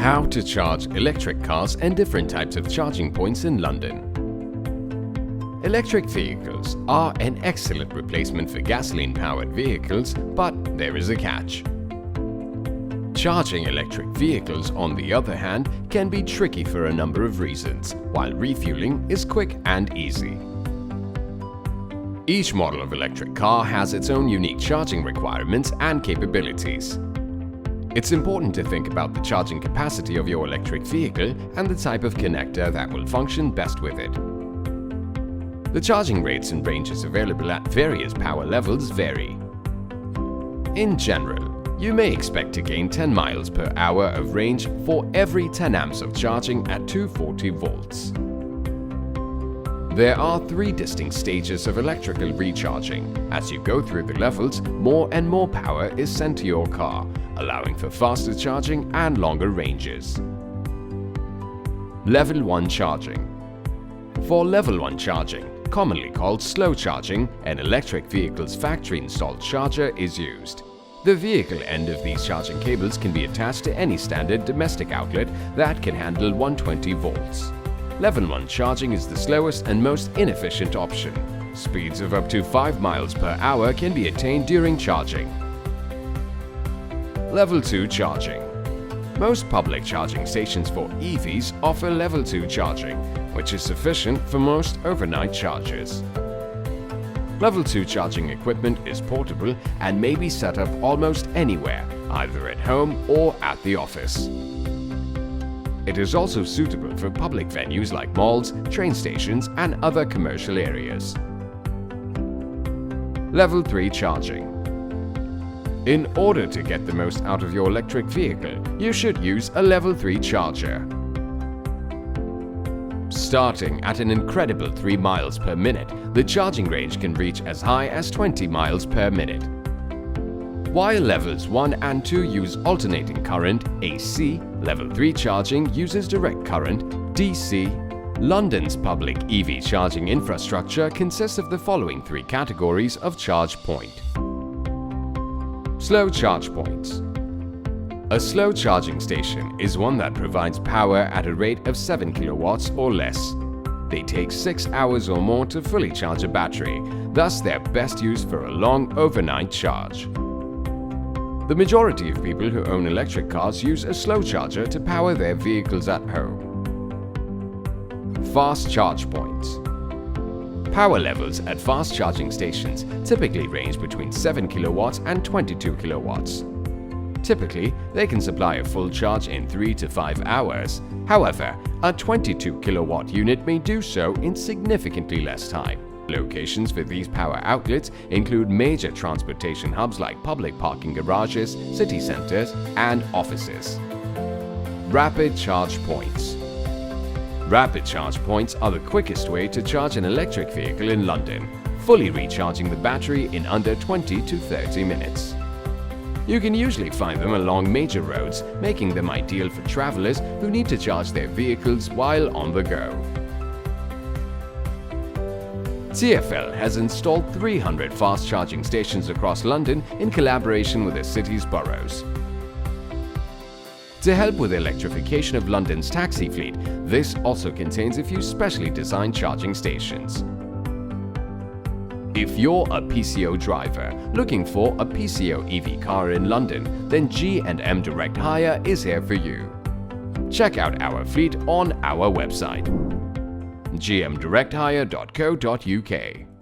How to charge electric cars and different types of charging points in London. Electric vehicles are an excellent replacement for gasoline-powered vehicles, but there is a catch. Charging electric vehicles, on the other hand, can be tricky for a number of reasons, while refueling is quick and easy. Each model of electric car has its own unique charging requirements and capabilities. It's important to think about the charging capacity of your electric vehicle and the type of connector that will function best with it. The charging rates and ranges available at various power levels vary. In general, you may expect to gain 10 miles per hour of range for every 10 amps of charging at 240 volts. There are 3 distinct stages of electrical recharging. As you go through the levels, more and more power is sent to your car, allowing for faster charging and longer ranges. Level 1 charging. For Level 1 charging, commonly called slow charging, an electric vehicle's factory-installed charger is used. The vehicle end of these charging cables can be attached to any standard domestic outlet that can handle 120 volts. Level 1 charging is the slowest and most inefficient option. Speeds of up to 5 miles per hour can be attained during charging. Level 2 charging. Most public charging stations for EVs offer Level 2 charging, which is sufficient for most overnight charges. Level 2 charging equipment is portable and may be set up almost anywhere, either at home or at the office. It is also suitable for public venues like malls, train stations, and other commercial areas. Level 3 charging. In order to get the most out of your electric vehicle, you should use a Level 3 charger. Starting at an incredible 3 miles per minute, the charging range can reach as high as 20 miles per minute. While Levels 1 and 2 use alternating current (AC), Level 3 charging uses direct current (DC). London's public EV charging infrastructure consists of the following 3 categories of charge point. Slow charge points. A slow charging station is one that provides power at a rate of 7 kilowatts or less. They take 6 hours or more to fully charge a battery, thus they're best used for a long overnight charge. The majority of people who own electric cars use a slow charger to power their vehicles at home. Fast charge points. Power levels at fast charging stations typically range between 7 kilowatts and 22 kilowatts. Typically, they can supply a full charge in 3 to 5 hours. However, a 22 kilowatt unit may do so in significantly less time. Locations for these power outlets include major transportation hubs like public parking garages, city centers, and offices. Rapid charge points. Rapid charge points are the quickest way to charge an electric vehicle in London, fully recharging the battery in under 20 to 30 minutes. You can usually find them along major roads, making them ideal for travelers who need to charge their vehicles while on the go. TfL has installed 300 fast charging stations across London in collaboration with the city's boroughs. To help with the electrification of London's taxi fleet, this also contains a few specially designed charging stations. If you're a PCO driver looking for a PCO EV car in London, then G&M Direct Hire is here for you. Check out our fleet on our website, gmdirecthire.co.uk.